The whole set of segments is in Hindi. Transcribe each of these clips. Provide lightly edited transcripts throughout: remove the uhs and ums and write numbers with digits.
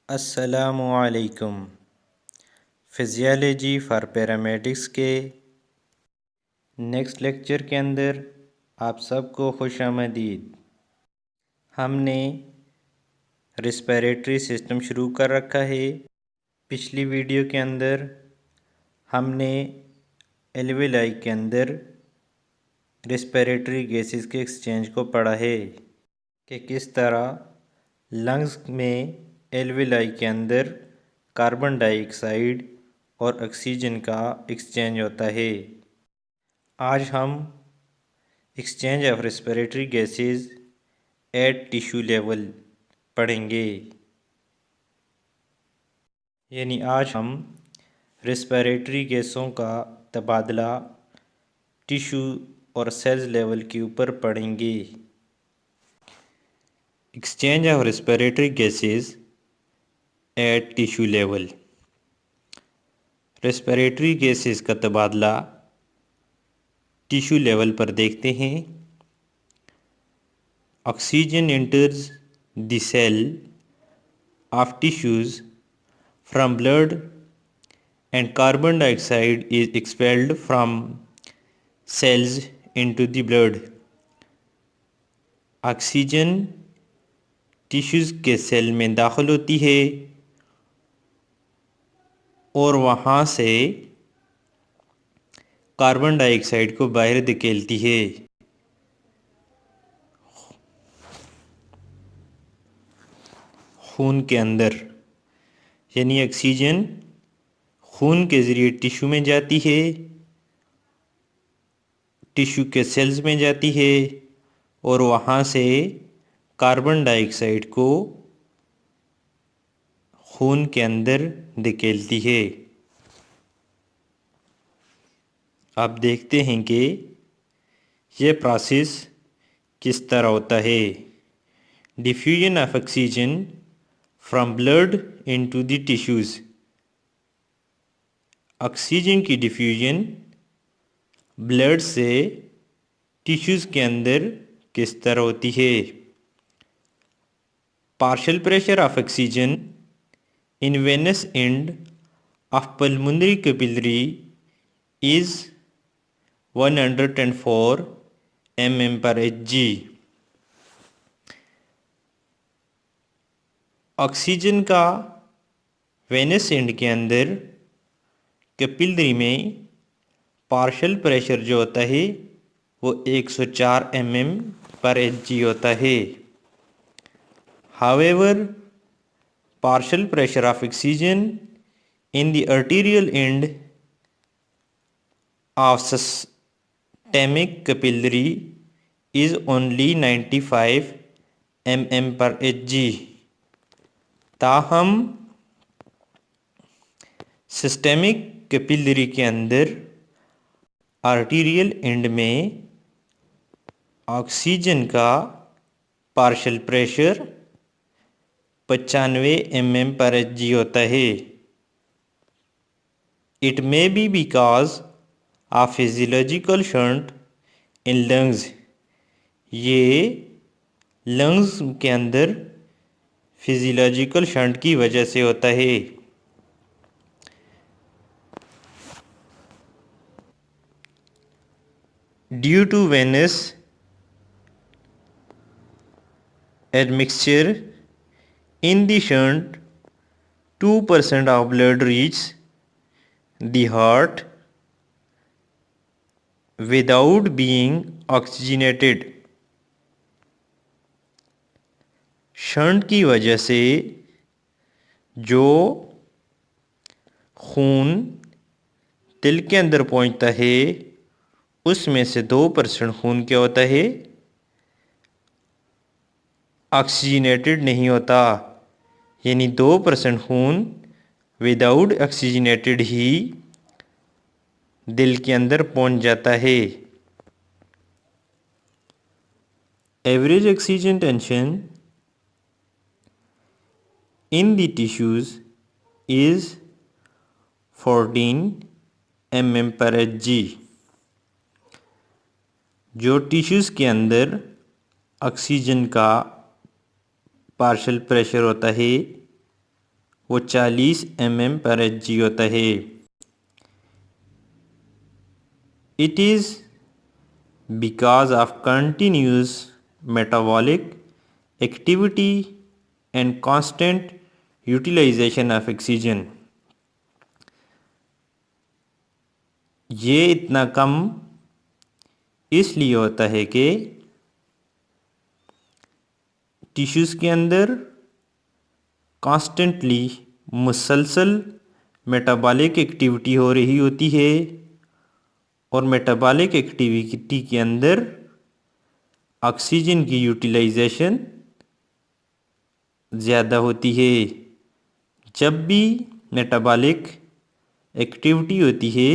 अस्सलामुअलैकुम। फिज़ियोलॉजी फॉर पैरामेडिक्स के नेक्स्ट लेक्चर के अंदर आप सबको खुश आमदीद। हमने रिस्पिरेटरी सिस्टम शुरू कर रखा है। पिछली वीडियो के अंदर हमने एल्वेलाई के अंदर रिस्पिरेटरी गैसेस के एक्सचेंज को पढ़ा है कि किस तरह लंग्स में एल्वेलाई के अंदर कार्बन डाइऑक्साइड और ऑक्सीजन का एक्सचेंज होता है। आज हम exchange of respiratory gases at tissue level पढ़ेंगे, यानी आज हम रेस्पिरेटरी गैसों का तबादला टिश्यू और सेल्स लेवल के ऊपर पढ़ेंगे। Exchange of respiratory gases at tissue level. Respiratory gases का तबादला टिश्यू लेवल पर देखते हैं। Oxygen enters the cell of tissues from blood and carbon dioxide is expelled from cells into the blood. Oxygen tissues के सेल में दाखिल होती है और वहाँ से कार्बन डाइऑक्साइड को बाहर धकेलती है। खून के अंदर, यानी ऑक्सीजन खून के ज़रिए टिश्यू में जाती है, टिश्यू के सेल्स में जाती है और वहाँ से कार्बन डाइऑक्साइड को खून के अंदर धकेलती है। आप देखते हैं कि यह प्रोसेस किस तरह होता है। Diffusion of oxygen from blood into the tissues. Oxygen की डिफ्यूजन ब्लड से टिश्यूज़ के अंदर किस तरह होती है। Partial pressure of oxygen in venous end of pulmonary capillary is 104 mm/Hg। Oxygen का वेनस एंड के अंदर कैपिलरी में पार्शियल प्रेशर जो होता है वो 104 mm/Hg होता है। However partial pressure of oxygen in the arterial end of systemic capillary is only 95 mm/Hg। ताहम सिस्टेमिक कैपिलरी के अंदर आर्टीरियल एंड में ऑक्सीजन का पार्शियल प्रेशर 95 mm/Hg होता है। It may be because of physiological shunt in lungs. ये लंग्स के अंदर फिजियोलॉजिकल शंट की वजह से होता है। Due to venous admixture in the shunt, 2% of blood reaches the heart without being oxygenated। Shunt की वजह से जो खून दिल के अंदर पहुंचता है उसमें से 2% खून क्या होता है, ऑक्सीजनेटेड नहीं होता। यानी 2% खून विदाउट ऑक्सीजनेटेड ही दिल के अंदर पहुंच जाता है। Average oxygen tension in the tissues is 14 mm/Hg। जो टिश्यूज़ के अंदर ऑक्सीजन का पार्शियल प्रेशर होता है वो 40 mm/Hg होता है। It is because of continuous metabolic activity and constant utilization of oxygen. ये इतना कम इसलिए होता है कि टिश्यूज़ के अंदर कॉन्स्टेंटली मुसलसल मेटाबॉलिक एक्टिविटी हो रही होती है और मेटाबॉलिक एक्टिविटी के अंदर ऑक्सीजन की यूटिलाइजेशन ज़्यादा होती है। जब भी मेटाबॉलिक एक्टिविटी होती है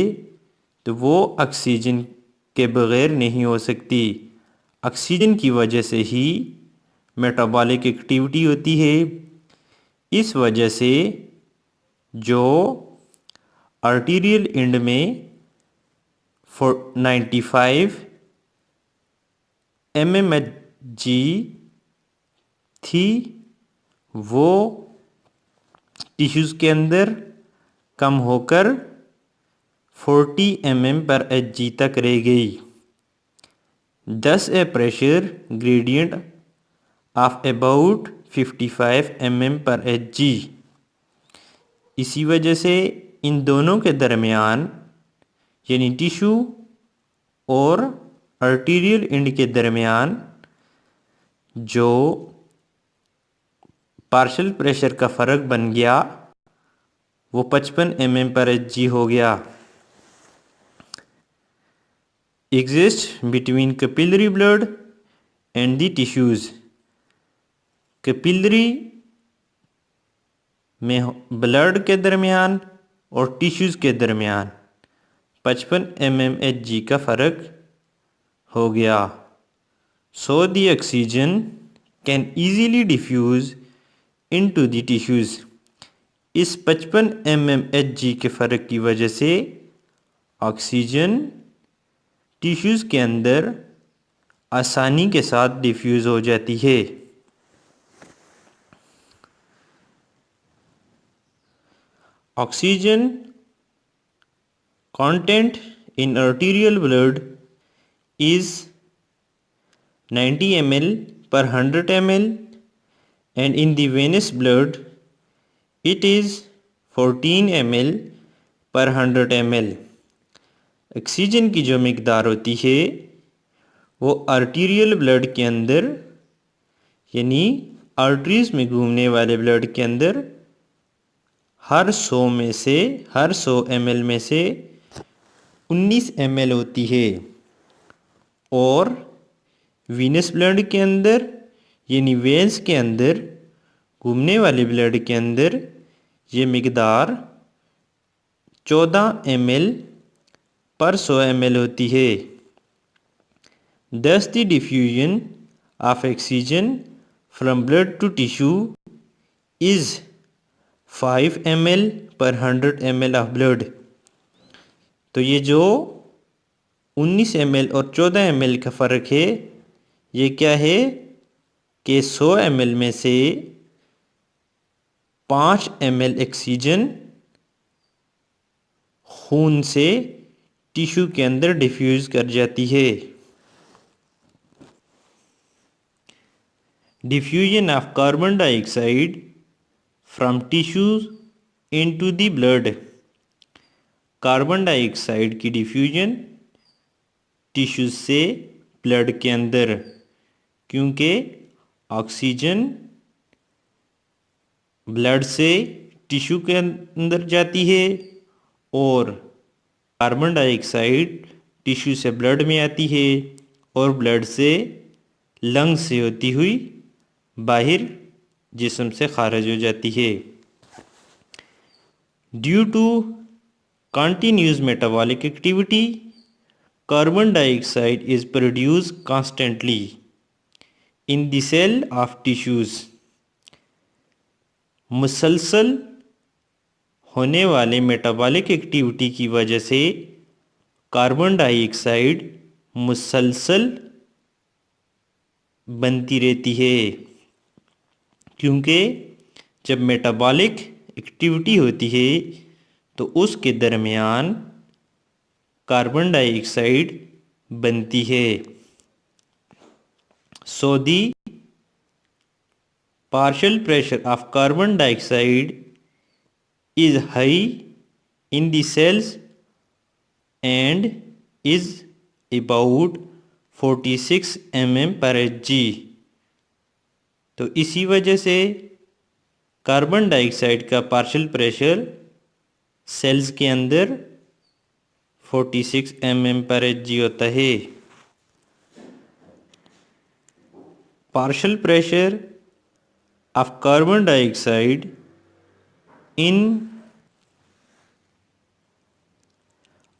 तो वो ऑक्सीजन के बग़ैर नहीं हो सकती। ऑक्सीजन की वजह से ही मेटाबॉलिक एक्टिविटी होती है। इस वजह से जो आर्टीरियल एंड में 95 mmHg थी वो टिश्यूज़ के अंदर कम होकर 40 mmHg तक रह गई। Thus a pressure gradient of about 55 mmHg। इसी वजह से इन दोनों के दरमियान यानी टिश्यू और आर्टीरियल एंड के दरमियान जो पार्शल प्रेशर का फ़र्क बन गया वो 55 mmHg हो गया। Exist between capillary blood and the tissues. Capillary में ब्लड के दरमियान और टिश्यूज़ के दरमियान 55 mmHg का फ़र्क हो गया। So the oxygen can easily diffuse into the tissues. इस 55 mmHg के फ़र्क की वजह से ऑक्सीजन टिश्यूज़ के अंदर आसानी के साथ डिफ्यूज़ हो जाती है। Oxygen content in arterial blood is 90 ml per 100 ml and in the venous blood it is 14 ml per 100 ml। Oxygen की जो मिकदार होती है वो आर्टीरियल ब्लड के अंदर यानी आर्टरीज़ में घूमने वाले ब्लड के अंदर हर 100 ml में से 19 ml होती है और वीनस ब्लड के अंदर यानी वेंस के अंदर घूमने वाले ब्लड के अंदर ये मिकदार 14 ml पर 100 ml होती है। Thus the diffusion of oxygen from blood to tissue is 5 ml per 100 ml of blood। तो ये जो 19 ml और 14 ml का फ़र्क है ये क्या है कि 100 ml में से 5 ml ऑक्सीजन खून से टिश्यू के अंदर डिफ्यूज़ कर जाती है। Diffusion of carbon dioxide from tissues into the blood. Carbon dioxide की डिफ्यूजन टिश्यूज से ब्लड के अंदर, क्योंकि ऑक्सीजन ब्लड से टिश्यू के अंदर जाती है और कार्बन डाइऑक्साइड टिश्यू से ब्लड में आती है और ब्लड से लंग से होती हुई बाहर जिस्म से खारिज हो जाती है। Due to continuous metabolic activity carbon dioxide is produce constantly in the cell of tissues. मुसलसल होने वाले मेटाबॉलिक एक्टिविटी की वजह से कार्बन डाइऑक्साइड मुसलसल बनती रहती है, क्योंकि जब मेटाबॉलिक एक्टिविटी होती है तो उसके दरमियान कार्बन डाइऑक्साइड बनती है। सो दी partial pressure of carbon dioxide is high in the cells and is about 46 mm per Hg। तो इसी वजह से कार्बन डाइऑक्साइड का पार्शियल प्रेशर सेल्स के अंदर 46 mm पर Hg होता है। Partial pressure of carbon dioxide in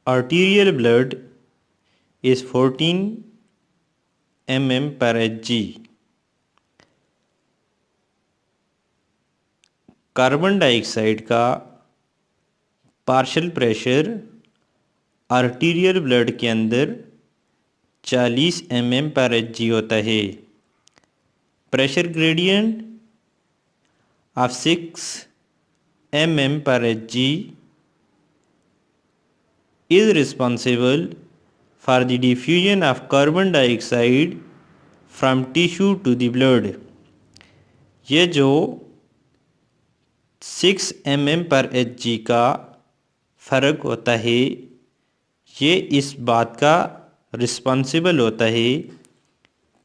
arterial blood is 14 mm per Hg। Carbon dioxide का पार्शियल प्रेशर आर्टीरियल ब्लड के अंदर 40 mm पर Hg होता है। Pressure gradient of 6 mm per Hg is responsible for the diffusion of carbon dioxide from tissue to the blood। ये जो 6 mm per Hg का फ़र्क होता है ये इस बात का रिस्पॉन्सिबल होता है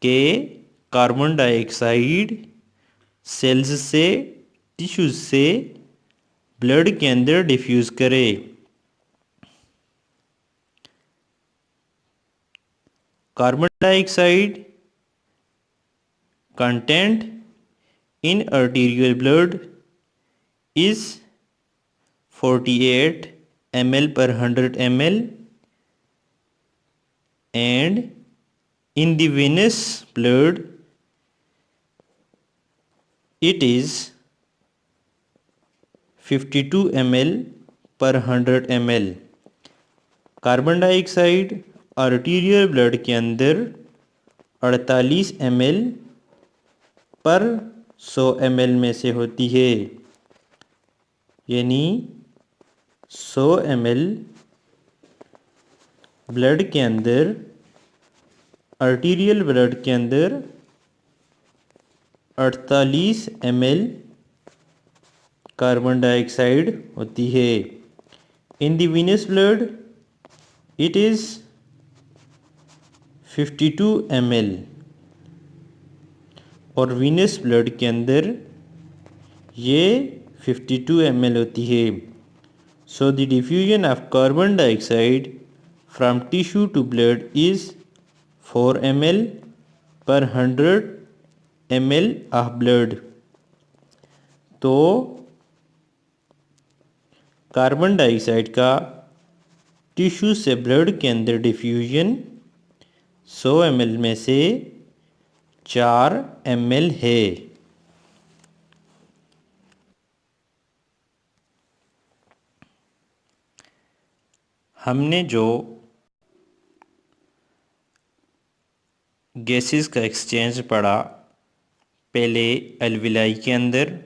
कि कार्बन डाइऑक्साइड सेल्स से टिश्यूज से ब्लड के अंदर डिफ्यूज़ करे। Carbon dioxide content in arterial blood is 48 ml per 100 ml and in the venous blood it is 52 ml per 100 ml। Carbon dioxide arterial blood के अंदर 48 ml पर 100 ml में से होती है, यानी 100 ml ब्लड के अंदर आर्टीरियल ब्लड के अंदर 48 ml कार्बन डाइऑक्साइड होती है। In the venous blood it is 52 ml और वीनस ब्लड के अंदर ये 52 ml होती है। So the diffusion of carbon dioxide from tissue to blood is 4 ml per 100 ml of blood. तो कार्बन डाइऑक्साइड का टिश्यू से ब्लड के अंदर डिफ्यूजन 100 ml में से 4 ml है। हमने जो गैसेस का एक्सचेंज पढ़ा पहले एल्विलाई के अंदर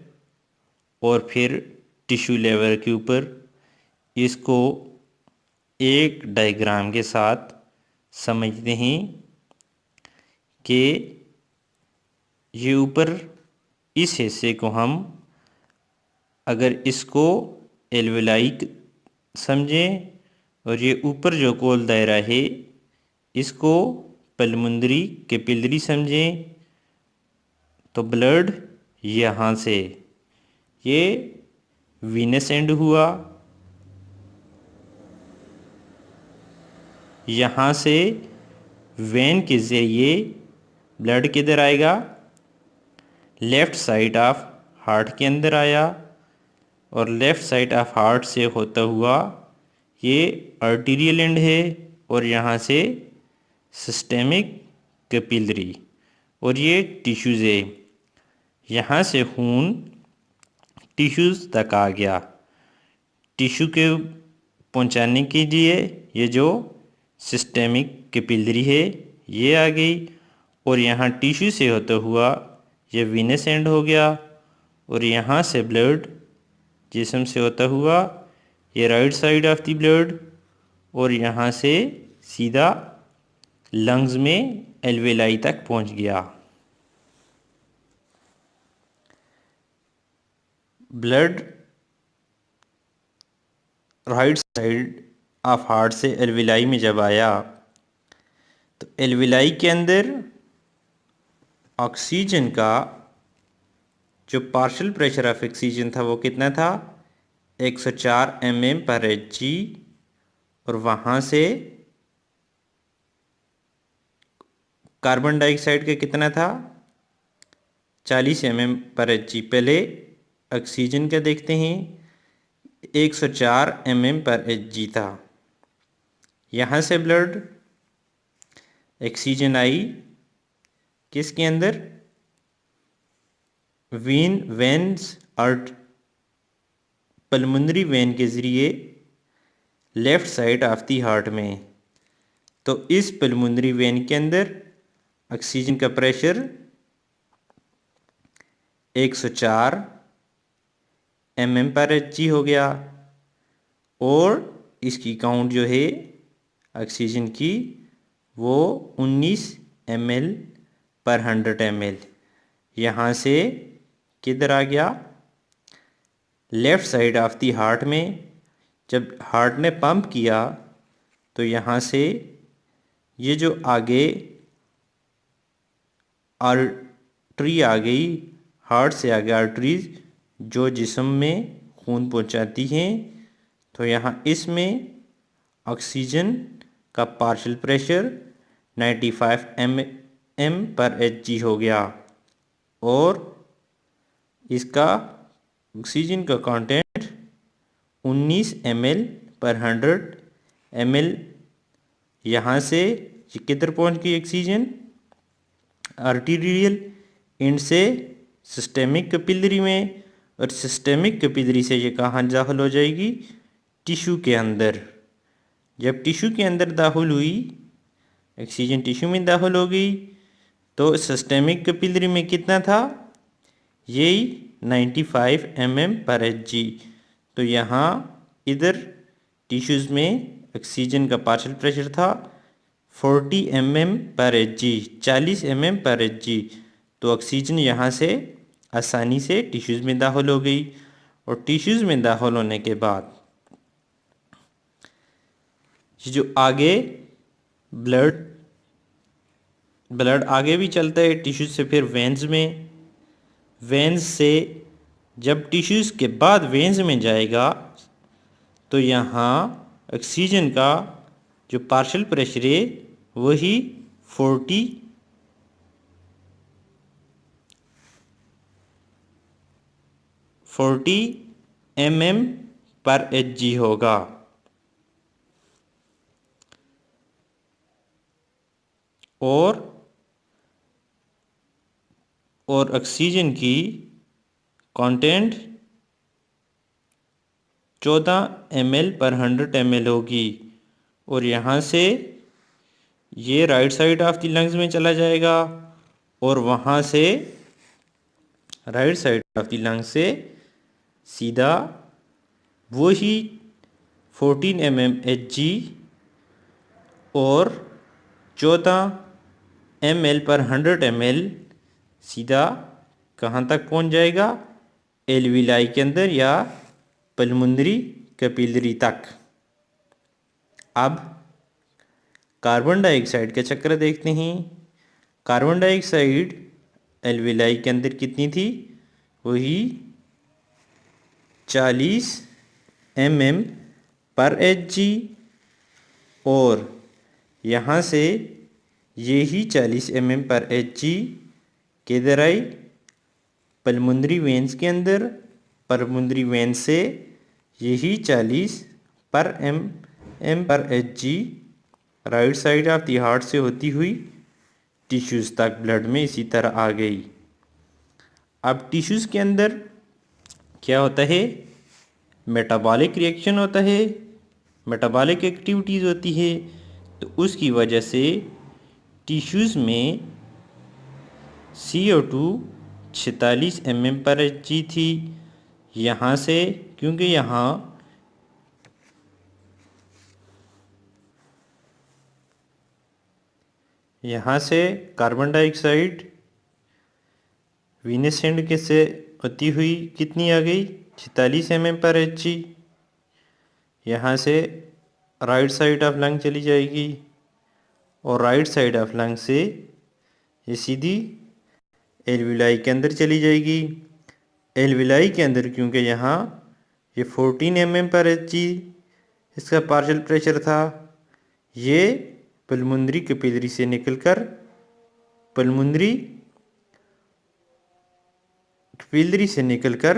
और फिर टिश्यू लेवल के ऊपर, इसको एक डायग्राम के साथ समझते हैं कि ये ऊपर इस हिस्से को हम अगर इसको एल्विलाई समझें और ये ऊपर जो गोल दायरा है इसको पल्मोनरी कैपिलरी समझें तो ब्लड यहाँ से ये वीनस एंड हुआ, यहाँ से वेन के ज़रिए ब्लड किधर आएगा, लेफ़्ट साइड ऑफ हार्ट के अंदर आया और लेफ़्ट साइड ऑफ हार्ट से होता हुआ ये आर्टीरियल एंड है और यहाँ से सिस्टेमिक कैपिलरी और ये टिश्यूज़ है। यहाँ से खून टिश्यूज़ तक आ गया। टिश्यू के पहुँचाने के लिए ये जो सिस्टेमिक कैपिलरी है ये आ गई और यहाँ टिश्यू से होता हुआ ये वीनस एंड हो गया और यहाँ से ब्लड जिस्म से होता हुआ ये right side of the blood और यहाँ से सीधा लंग्स में एल्वेलाई तक पहुँच गया। Blood right side of heart से एल्वेलाई में जब आया तो एल्वेलाई के अंदर ऑक्सीजन का जो पार्शियल प्रेशर ऑफ ऑक्सीजन था वो कितना था 104 mm/Hg और वहाँ से कार्बन डाइऑक्साइड का कितना था 40 mm/Hg। पहले ऑक्सीजन का देखते हैं 104 mm/Hg था। यहाँ से ब्लड ऑक्सीजन आई किसके अंदर वेन्स और पल्मोनरी वेन के ज़रिए left side of the heart में। तो इस पल्मोनरी वेन के अंदर ऑक्सीजन का प्रेशर 104 mm/Hg हो गया और इसकी काउंट जो है ऑक्सीजन की वो 19 ml/100 ml। यहाँ से किधर आ गया left side of the heart में। जब हार्ट ने पंप किया तो यहाँ से ये जो आगे आर्टरी आ गई, हार्ट से आगे आर्टरीज जो जिस्म में खून पहुँचाती हैं, तो यहाँ इसमें ऑक्सीजन का पार्शियल प्रेशर 95 mm/Hg हो गया और इसका ऑक्सीजन का कंटेंट 19 ml/100 ml। यहाँ से ये किधर पहुँच गई ऑक्सीजन आर्टीरियल एंड से सिस्टेमिक कैपिलरी में और सिस्टेमिक कैपिलरी से ये कहाँ दाखिल हो जाएगी टिश्यू के अंदर। जब टिश्यू के अंदर दाखिल हुई ऑक्सीजन टिश्यू में दाखिल हो गई तो सिस्टेमिक कैपिलरी में कितना था यही 95 mm/Hg। तो यहाँ इधर टिश्यूज़ में ऑक्सीजन का पार्शियल प्रेशर था 40 mm/Hg 40 mm/Hg। तो ऑक्सीजन यहाँ से आसानी से टिश्यूज़ में दाखिल हो गई और टिश्यूज़ में दाखिल होने के बाद जो आगे ब्लड आगे भी चलता है टिश्यूज़ से, फिर वेन्स में, वेन्स से जब टिश्यूज़ के बाद वेन्स में जाएगा तो यहाँ ऑक्सीजन का जो पार्शियल प्रेशर है वही 40 mm/Hg होगा। और ऑक्सीजन की कंटेंट 14 ml/100 ml होगी और यहाँ से ये right side of the lungs में चला जाएगा और वहाँ से right side of the lungs से सीधा वही 14 mmHg और 14 ml/100 ml सीधा कहाँ तक पहुँच जाएगा एल्विलाई के अंदर या पल्मोनरी कैपिलरी तक। अब कार्बन डाइऑक्साइड का चक्र देखते हैं। कार्बन डाइऑक्साइड एल्विलाई के अंदर कितनी थी वही 40 mm/Hg और यहाँ से यही 40 mm/Hg किधर आई पल्मोनरी वेन्स के अंदर। पल्मोनरी वेन्स से यही 40 mm/Hg right side of the heart से होती हुई टिश्यूज़ तक ब्लड में इसी तरह आ गई। अब टिश्यूज़ के अंदर क्या होता है मेटाबॉलिक रिएक्शन होता है, मेटाबॉलिक एक्टिविटीज़ होती है। तो उसकी वजह से टिश्यूज़ में CO2 46 mm/Hg थी। यहाँ से क्योंकि यहाँ से कार्बन डाइऑक्साइड वीनस हैंड के से होती हुई कितनी आ गई 46 mm/Hg। यहाँ से राइट साइड ऑफ लंग चली जाएगी और राइट साइड ऑफ लंग से ये सीधी एल्विलाई के अंदर चली जाएगी। एल्विलाई के अंदर क्योंकि यहाँ ये 14 mm/Hg इसका पार्शियल प्रेशर था, ये पल्मोनरी कैपिलरी से निकलकर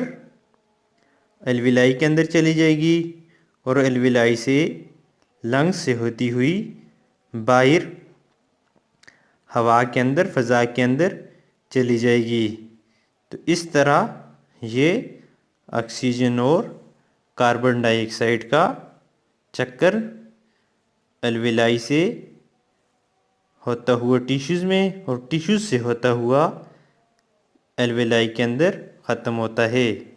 एल्विलाई के अंदर चली जाएगी और एल्विलाई से लंग्स से होती हुई बाहर हवा के अंदर, फ़ज़ा के अंदर चली जाएगी। तो इस तरह ये ऑक्सीजन और कार्बन डाइऑक्साइड का चक्कर एल्विलाई से होता हुआ टिश्यूज़ में और टिश्यूज़ से होता हुआ एल्विलाई के अंदर ख़त्म होता है।